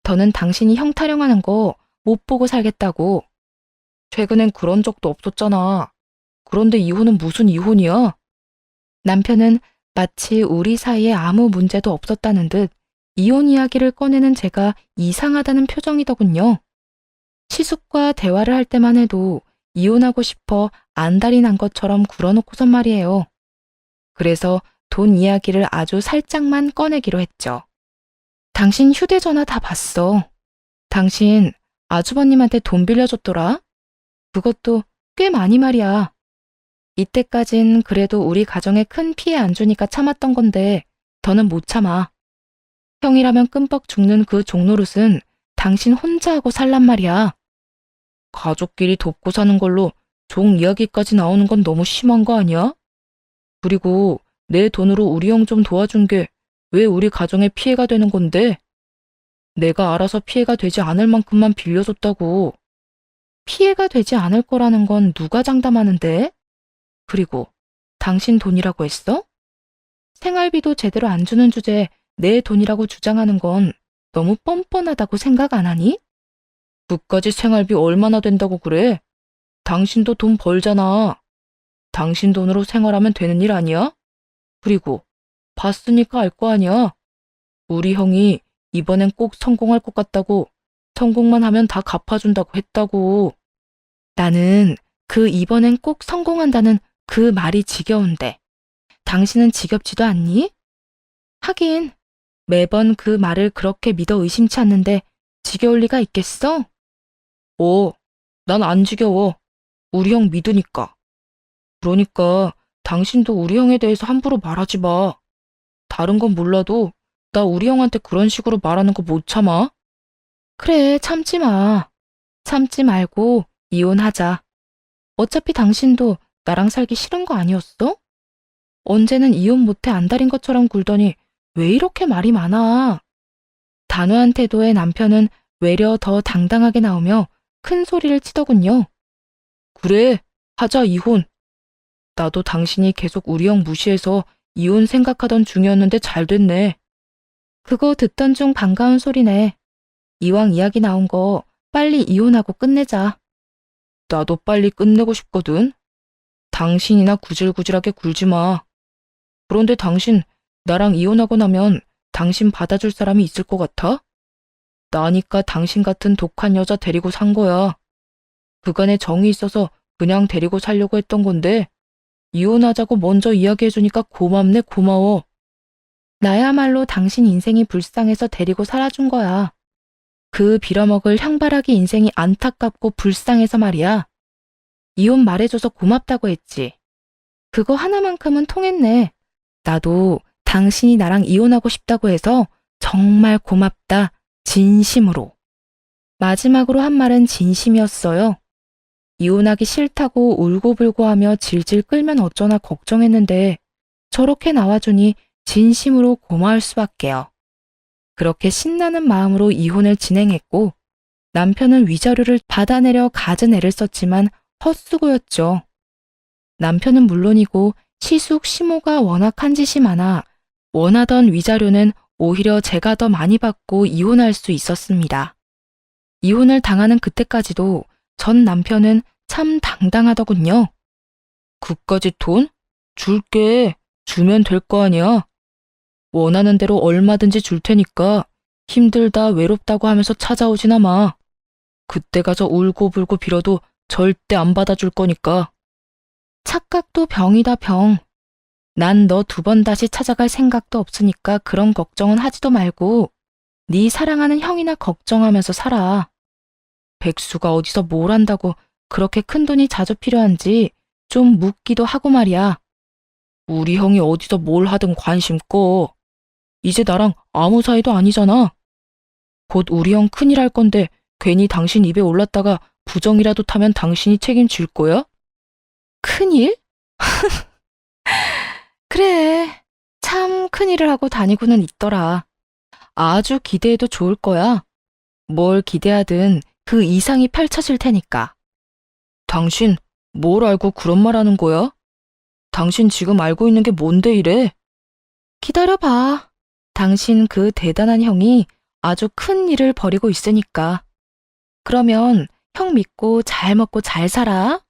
더는 당신이 형 타령하는 거 못 보고 살겠다고. 최근엔 그런 적도 없었잖아. 그런데 이혼은 무슨 이혼이야? 남편은 마치 우리 사이에 아무 문제도 없었다는 듯 이혼 이야기를 꺼내는 제가 이상하다는 표정이더군요. 시숙과 대화를 할 때만 해도 이혼하고 싶어 안달이 난 것처럼 굴어놓고선 말이에요. 그래서 돈 이야기를 아주 살짝만 꺼내기로 했죠. 당신 휴대전화 다 봤어. 당신 아주버님한테 돈 빌려줬더라? 그것도 꽤 많이 말이야. 이때까진 그래도 우리 가정에 큰 피해 안 주니까 참았던 건데 더는 못 참아. 형이라면 끔뻑 죽는 그 종노릇은 당신 혼자 하고 살란 말이야. 가족끼리 돕고 사는 걸로 종 이야기까지 나오는 건 너무 심한 거 아니야? 그리고 내 돈으로 우리 형 좀 도와준 게 왜 우리 가정에 피해가 되는 건데? 내가 알아서 피해가 되지 않을 만큼만 빌려줬다고. 피해가 되지 않을 거라는 건 누가 장담하는데? 그리고 당신 돈이라고 했어? 생활비도 제대로 안 주는 주제에 내 돈이라고 주장하는 건 너무 뻔뻔하다고 생각 안 하니? 그까지 생활비 얼마나 된다고 그래? 당신도 돈 벌잖아. 당신 돈으로 생활하면 되는 일 아니야? 그리고 봤으니까 알 거 아니야. 우리 형이 이번엔 꼭 성공할 것 같다고, 성공만 하면 다 갚아준다고 했다고. 나는 그 이번엔 꼭 성공한다는 그 말이 지겨운데 당신은 지겹지도 않니? 하긴 매번 그 말을 그렇게 믿어 의심치 않는데 지겨울 리가 있겠어? 난 안 지겨워. 우리 형 믿으니까. 그러니까 당신도 우리 형에 대해서 함부로 말하지 마. 다른 건 몰라도 나 우리 형한테 그런 식으로 말하는 거 못 참아. 그래, 참지 마. 참지 말고 이혼하자. 어차피 당신도 나랑 살기 싫은 거 아니었어? 언제는 이혼 못해 안달인 것처럼 굴더니 왜 이렇게 말이 많아? 단호한 태도의 남편은 외려 더 당당하게 나오며 큰 소리를 치더군요. 그래, 하자 이혼. 나도 당신이 계속 우리 형 무시해서 이혼 생각하던 중이었는데 잘 됐네. 그거 듣던 중 반가운 소리네. 이왕 이야기 나온 거 빨리 이혼하고 끝내자. 나도 빨리 끝내고 싶거든. 당신이나 구질구질하게 굴지 마. 그런데 당신 나랑 이혼하고 나면 당신 받아줄 사람이 있을 것 같아? 나니까 당신 같은 독한 여자 데리고 산 거야. 그간에 정이 있어서 그냥 데리고 살려고 했던 건데 이혼하자고 먼저 이야기해주니까 고맙네 고마워. 나야말로 당신 인생이 불쌍해서 데리고 살아준 거야. 그 빌어먹을 향바라기 인생이 안타깝고 불쌍해서 말이야. 이혼 말해줘서 고맙다고 했지. 그거 하나만큼은 통했네. 나도 당신이 나랑 이혼하고 싶다고 해서 정말 고맙다. 진심으로. 마지막으로 한 말은 진심이었어요. 이혼하기 싫다고 울고불고 하며 질질 끌면 어쩌나 걱정했는데 저렇게 나와주니 진심으로 고마울 수밖에요. 그렇게 신나는 마음으로 이혼을 진행했고 남편은 위자료를 받아내려 갖은 애를 썼지만 헛수고였죠. 남편은 물론이고 시숙, 시모가 워낙 한 짓이 많아 원하던 위자료는 오히려 제가 더 많이 받고 이혼할 수 있었습니다. 이혼을 당하는 그때까지도 전 남편은 참 당당하더군요. 그까짓 돈? 줄게. 주면 될 거 아니야. 원하는 대로 얼마든지 줄 테니까 힘들다 외롭다고 하면서 찾아오지나 마. 그때 가서 울고불고 빌어도 절대 안 받아줄 거니까. 착각도 병이다 병. 난 너 2번 다시 찾아갈 생각도 없으니까 그런 걱정은 하지도 말고 네 사랑하는 형이나 걱정하면서 살아. 백수가 어디서 뭘 한다고 그렇게 큰 돈이 자주 필요한지 좀 묻기도 하고 말이야. 우리 형이 어디서 뭘 하든 관심 꺼. 이제 나랑 아무 사이도 아니잖아. 곧 우리 형 큰일 할 건데 괜히 당신 입에 올랐다가 부정이라도 타면 당신이 책임질 거야? 큰일? 그래, 참 큰일을 하고 다니고는 있더라. 아주 기대해도 좋을 거야. 뭘 기대하든 그 이상이 펼쳐질 테니까. 당신 뭘 알고 그런 말 하는 거야? 당신 지금 알고 있는 게 뭔데 이래? 기다려봐. 당신 그 대단한 형이 아주 큰 일을 벌이고 있으니까. 그러면 형 믿고 잘 먹고 잘 살아.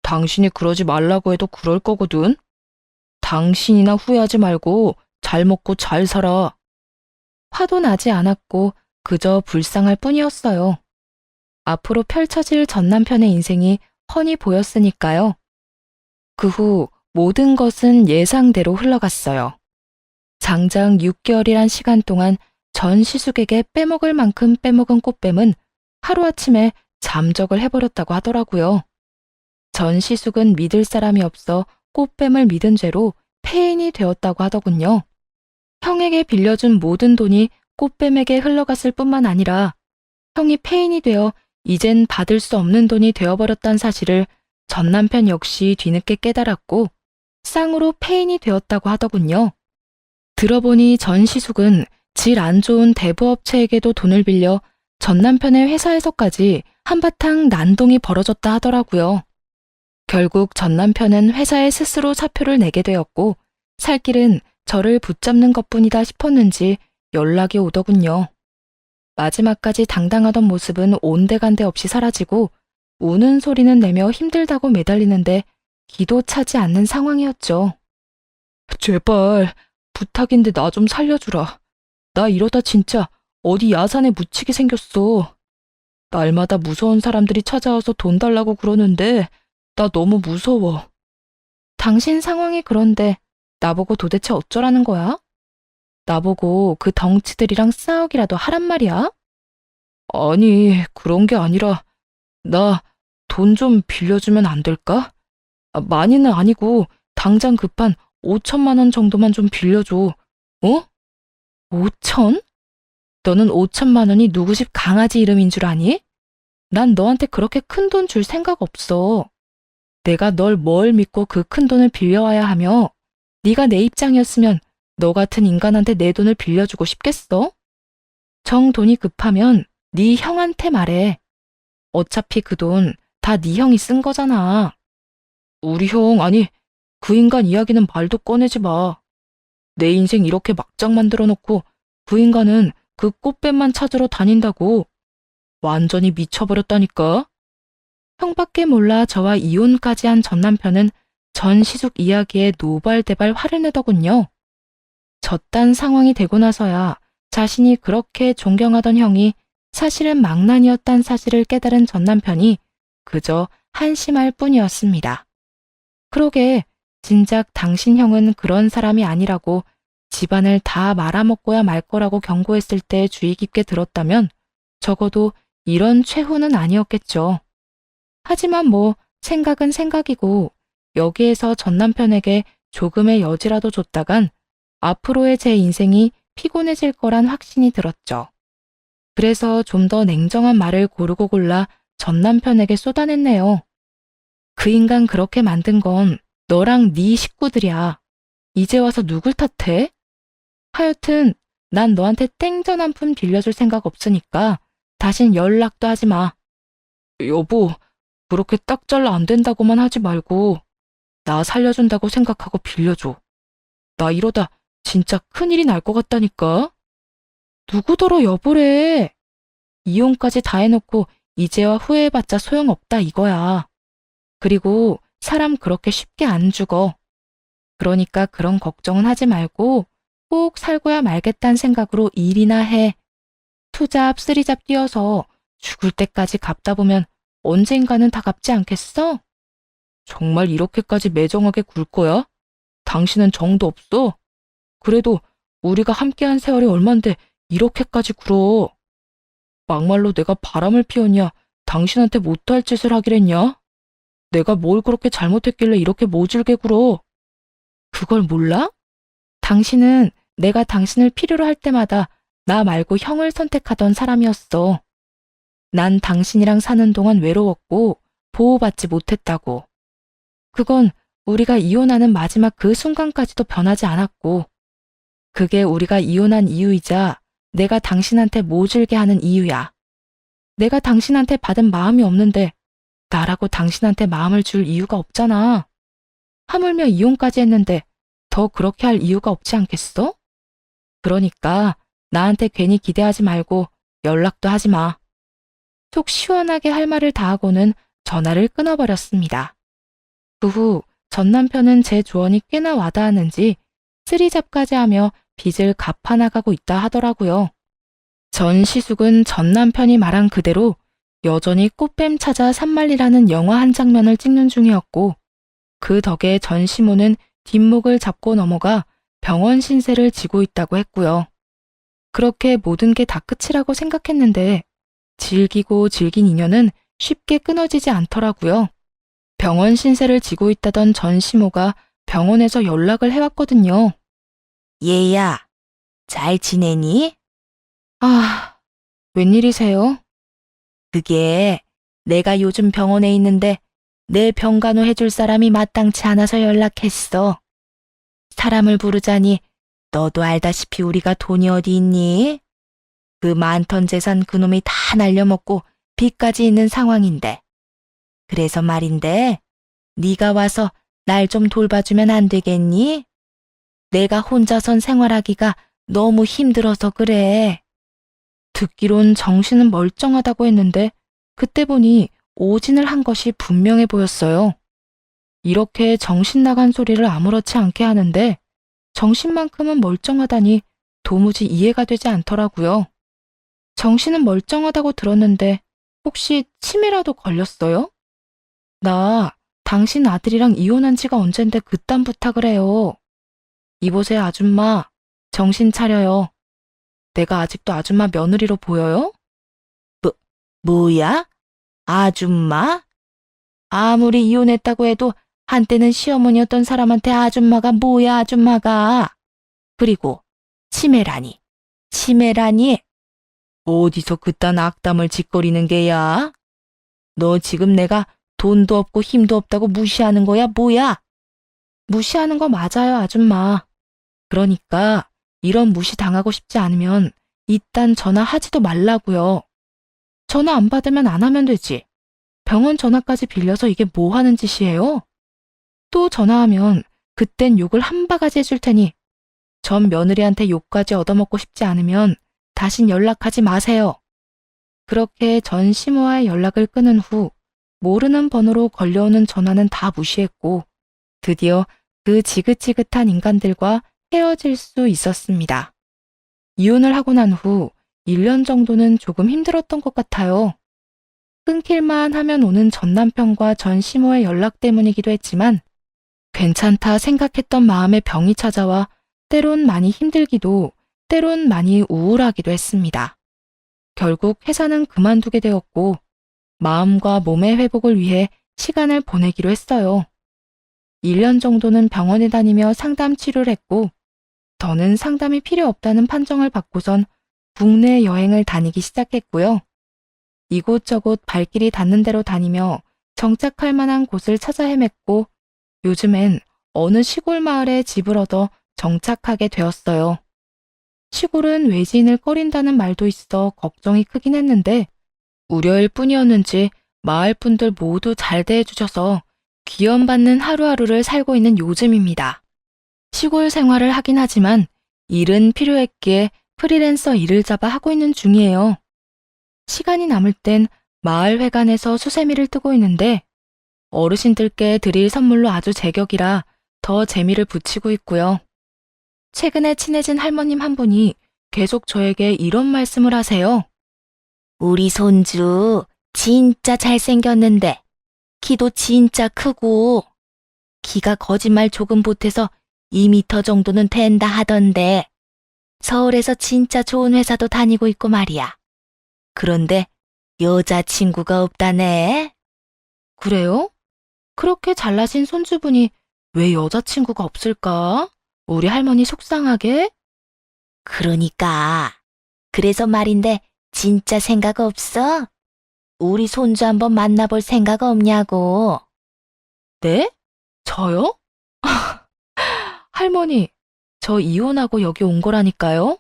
당신이 그러지 말라고 해도 그럴 거거든. 당신이나 후회하지 말고 잘 먹고 잘 살아. 화도 나지 않았고 그저 불쌍할 뿐이었어요. 앞으로 펼쳐질 전 남편의 인생이 훤히 보였으니까요. 그 후 모든 것은 예상대로 흘러갔어요. 장장 6개월이란 시간 동안 전 시숙에게 빼먹을 만큼 빼먹은 꽃뱀은 하루아침에 잠적을 해버렸다고 하더라고요. 전 시숙은 믿을 사람이 없어 꽃뱀을 믿은 죄로 폐인이 되었다고 하더군요. 형에게 빌려준 모든 돈이 꽃뱀에게 흘러갔을 뿐만 아니라 형이 폐인이 되어 이젠 받을 수 없는 돈이 되어버렸다는 사실을 전 남편 역시 뒤늦게 깨달았고 쌍으로 폐인이 되었다고 하더군요. 들어보니 전 시숙은 질 안 좋은 대부업체에게도 돈을 빌려 전 남편의 회사에서까지 한바탕 난동이 벌어졌다 하더라고요. 결국 전 남편은 회사에 스스로 사표를 내게 되었고 살 길은 저를 붙잡는 것뿐이다 싶었는지 연락이 오더군요. 마지막까지 당당하던 모습은 온데간데 없이 사라지고 우는 소리는 내며 힘들다고 매달리는데 기도 차지 않는 상황이었죠. 제발 부탁인데 나 좀 살려주라. 나 이러다 진짜 어디 야산에 묻히게 생겼어. 날마다 무서운 사람들이 찾아와서 돈 달라고 그러는데 나 너무 무서워. 당신 상황이 그런데 나보고 도대체 어쩌라는 거야? 나보고 그 덩치들이랑 싸우기라도 하란 말이야? 아니, 그런 게 아니라 나 돈 좀 빌려주면 안 될까? 많이는 아니고 당장 급한 5천만 원 정도만 좀 빌려줘. 어? 5천? 너는 5천만 원이 누구 집 강아지 이름인 줄 아니? 난 너한테 그렇게 큰 돈 줄 생각 없어. 내가 널 뭘 믿고 그 큰 돈을 빌려와야 하며 네가 내 입장이었으면 너 같은 인간한테 내 돈을 빌려주고 싶겠어? 정 돈이 급하면 네 형한테 말해. 어차피 그 돈 다 네 형이 쓴 거잖아. 우리 형, 아니, 그 인간 이야기는 말도 꺼내지 마. 내 인생 이렇게 막장 만들어 놓고 그 인간은 그 꽃뱀만 찾으러 다닌다고. 완전히 미쳐버렸다니까. 형밖에 몰라 저와 이혼까지 한 전 남편은 전 시숙 이야기에 노발대발 화를 내더군요. 저딴 상황이 되고 나서야 자신이 그렇게 존경하던 형이 사실은 망난이었단 사실을 깨달은 전 남편이 그저 한심할 뿐이었습니다. 그러게 진작 당신 형은 그런 사람이 아니라고 집안을 다 말아먹고야 말 거라고 경고했을 때 주의 깊게 들었다면 적어도 이런 최후는 아니었겠죠. 하지만 뭐 생각은 생각이고 여기에서 전 남편에게 조금의 여지라도 줬다간 앞으로의 제 인생이 피곤해질 거란 확신이 들었죠. 그래서 좀 더 냉정한 말을 고르고 골라 전 남편에게 쏟아냈네요. 그 인간 그렇게 만든 건 너랑 네 식구들이야. 이제 와서 누굴 탓해? 하여튼 난 너한테 땡전 한 푼 빌려줄 생각 없으니까 다신 연락도 하지 마. 여보, 그렇게 딱 잘라 안 된다고만 하지 말고 나 살려준다고 생각하고 빌려줘. 나 이러다 진짜 큰일이 날 것 같다니까. 누구더러 여보래. 이혼까지 다 해놓고 이제와 후회해봤자 소용없다 이거야. 그리고 사람 그렇게 쉽게 안 죽어. 그러니까 그런 걱정은 하지 말고 꼭 살고야 말겠다는 생각으로 일이나 해. 투잡, 쓰리잡 뛰어서 죽을 때까지 갚다 보면 언젠가는 다 갚지 않겠어? 정말 이렇게까지 매정하게 굴 거야? 당신은 정도 없어? 그래도 우리가 함께한 세월이 얼만데 이렇게까지 굴어. 막말로 내가 바람을 피웠냐? 당신한테 못할 짓을 하기랬냐? 내가 뭘 그렇게 잘못했길래 이렇게 모질게 굴어? 그걸 몰라? 당신은 내가 당신을 필요로 할 때마다 나 말고 형을 선택하던 사람이었어. 난 당신이랑 사는 동안 외로웠고 보호받지 못했다고. 그건 우리가 이혼하는 마지막 그 순간까지도 변하지 않았고, 그게 우리가 이혼한 이유이자 내가 당신한테 모질게 하는 이유야. 내가 당신한테 받은 마음이 없는데 나라고 당신한테 마음을 줄 이유가 없잖아. 하물며 이혼까지 했는데 더 그렇게 할 이유가 없지 않겠어? 그러니까 나한테 괜히 기대하지 말고 연락도 하지 마. 속 시원하게 할 말을 다 하고는 전화를 끊어버렸습니다. 그 후 전 남편은 제 조언이 꽤나 와닿았는지 쓰리잡까지 하며 빚을 갚아나가고 있다 하더라고요. 전 시숙은 전 남편이 말한 그대로 여전히 꽃뱀 찾아 산만리라는 영화 한 장면을 찍는 중이었고, 그 덕에 전 시모는 뒷목을 잡고 넘어가 병원 신세를 지고 있다고 했고요. 그렇게 모든 게 다 끝이라고 생각했는데 질기고 질긴 인연은 쉽게 끊어지지 않더라고요. 병원 신세를 지고 있다던 전 시모가 병원에서 연락을 해왔거든요. 얘야, 잘 지내니? 아, 웬일이세요? 그게 내가 요즘 병원에 있는데 내 병간호 해줄 사람이 마땅치 않아서 연락했어. 사람을 부르자니 너도 알다시피 우리가 돈이 어디 있니? 그 많던 재산 그놈이 다 날려먹고 빚까지 있는 상황인데. 그래서 말인데 네가 와서 날 좀 돌봐주면 안 되겠니? 내가 혼자선 생활하기가 너무 힘들어서 그래. 듣기론 정신은 멀쩡하다고 했는데 그때 보니 오진을 한 것이 분명해 보였어요. 이렇게 정신 나간 소리를 아무렇지 않게 하는데 정신만큼은 멀쩡하다니 도무지 이해가 되지 않더라고요. 정신은 멀쩡하다고 들었는데 혹시 치매라도 걸렸어요? 나 당신 아들이랑 이혼한 지가 언젠데 그딴 부탁을 해요. 이보세요 아줌마, 정신 차려요. 내가 아직도 아줌마 며느리로 보여요? 뭐야? 아줌마? 아무리 이혼했다고 해도 한때는 시어머니였던 사람한테 아줌마가 뭐야, 아줌마가. 그리고 치매라니. 치매라니? 어디서 그딴 악담을 짓거리는 게야? 너 지금 내가 돈도 없고 힘도 없다고 무시하는 거야, 뭐야? 무시하는 거 맞아요, 아줌마. 그러니까 이런 무시 당하고 싶지 않으면 이딴 전화하지도 말라고요. 전화 안 받으면 안 하면 되지. 병원 전화까지 빌려서 이게 뭐 하는 짓이에요? 또 전화하면 그땐 욕을 한 바가지 해줄 테니 전 며느리한테 욕까지 얻어먹고 싶지 않으면 다신 연락하지 마세요. 그렇게 전 시모와의 연락을 끊은 후 모르는 번호로 걸려오는 전화는 다 무시했고 드디어 그 지긋지긋한 인간들과 헤어질 수 있었습니다. 이혼을 하고 난 후 1년 정도는 조금 힘들었던 것 같아요. 끊길만 하면 오는 전 남편과 전 시모의 연락 때문이기도 했지만 괜찮다 생각했던 마음의 병이 찾아와 때론 많이 힘들기도 때론 많이 우울하기도 했습니다. 결국 회사는 그만두게 되었고 마음과 몸의 회복을 위해 시간을 보내기로 했어요. 1년 정도는 병원에 다니며 상담 치료를 했고, 저는 상담이 필요 없다는 판정을 받고선 국내 여행을 다니기 시작했고요. 이곳저곳 발길이 닿는 대로 다니며 정착할 만한 곳을 찾아 헤맸고, 요즘엔 어느 시골 마을에 집을 얻어 정착하게 되었어요. 시골은 외지인을 꺼린다는 말도 있어 걱정이 크긴 했는데, 우려일 뿐이었는지 마을 분들 모두 잘 대해주셔서 귀염받는 하루하루를 살고 있는 요즘입니다. 시골 생활을 하긴 하지만 일은 필요했기에 프리랜서 일을 잡아 하고 있는 중이에요. 시간이 남을 땐 마을 회관에서 수세미를 뜨고 있는데 어르신들께 드릴 선물로 아주 제격이라 더 재미를 붙이고 있고요. 최근에 친해진 할머님 한 분이 계속 저에게 이런 말씀을 하세요. 우리 손주 진짜 잘생겼는데 키도 진짜 크고 키가 거짓말 조금 보태서 2미터 정도는 된다 하던데 서울에서 진짜 좋은 회사도 다니고 있고 말이야. 그런데 여자친구가 없다네. 그래요? 그렇게 잘나신 손주분이 왜 여자친구가 없을까? 우리 할머니 속상하게? 그러니까. 그래서 말인데 진짜 생각 없어? 우리 손주 한번 만나볼 생각 없냐고. 네? 저요? 할머니, 저 이혼하고 여기 온 거라니까요?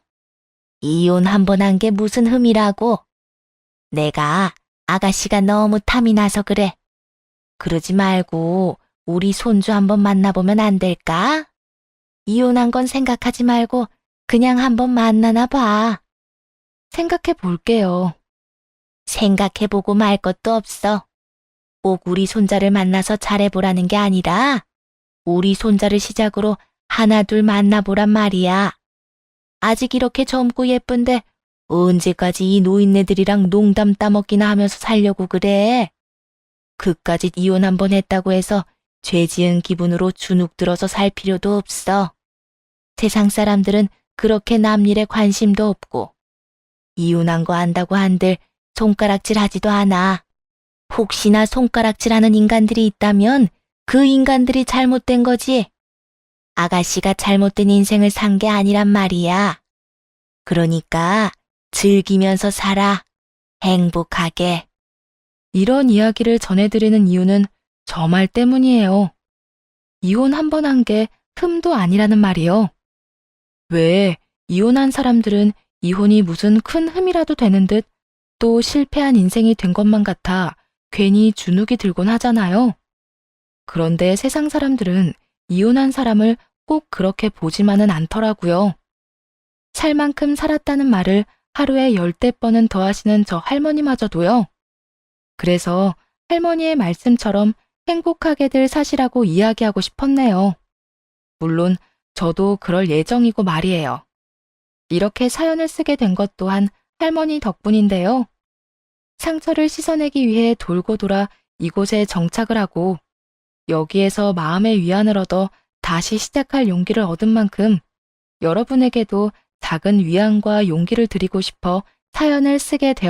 이혼 한 번 한 게 무슨 흠이라고. 내가 아가씨가 너무 탐이 나서 그래. 그러지 말고 우리 손주 한번 만나보면 안 될까? 이혼한 건 생각하지 말고 그냥 한번 만나나 봐. 생각해 볼게요. 생각해보고 말 것도 없어. 꼭 우리 손자를 만나서 잘해보라는 게 아니라 우리 손자를 시작으로 하나 둘 만나보란 말이야. 아직 이렇게 젊고 예쁜데 언제까지 이 노인네들이랑 농담 따먹기나 하면서 살려고 그래? 그까짓 이혼 한 번 했다고 해서 죄 지은 기분으로 주눅 들어서 살 필요도 없어. 세상 사람들은 그렇게 남 일에 관심도 없고 이혼한 거 안다고 한들 손가락질 하지도 않아. 혹시나 손가락질하는 인간들이 있다면 그 인간들이 잘못된 거지. 아가씨가 잘못된 인생을 산 게 아니란 말이야. 그러니까 즐기면서 살아. 행복하게. 이런 이야기를 전해드리는 이유는 저 말 때문이에요. 이혼 한 번 한 게 흠도 아니라는 말이요. 왜 이혼한 사람들은 이혼이 무슨 큰 흠이라도 되는 듯 또 실패한 인생이 된 것만 같아 괜히 주눅이 들곤 하잖아요. 그런데 세상 사람들은 이혼한 사람을 꼭 그렇게 보지만은 않더라고요. 살 만큼 살았다는 말을 하루에 10대번은 더 하시는 저 할머니마저도요. 그래서 할머니의 말씀처럼 행복하게들 사시라고 이야기하고 싶었네요. 물론 저도 그럴 예정이고 말이에요. 이렇게 사연을 쓰게 된 것 또한 할머니 덕분인데요. 상처를 씻어내기 위해 돌고 돌아 이곳에 정착을 하고 여기에서 마음의 위안을 얻어 다시 시작할 용기를 얻은 만큼 여러분에게도 작은 위안과 용기를 드리고 싶어 사연을 쓰게 되었습니다.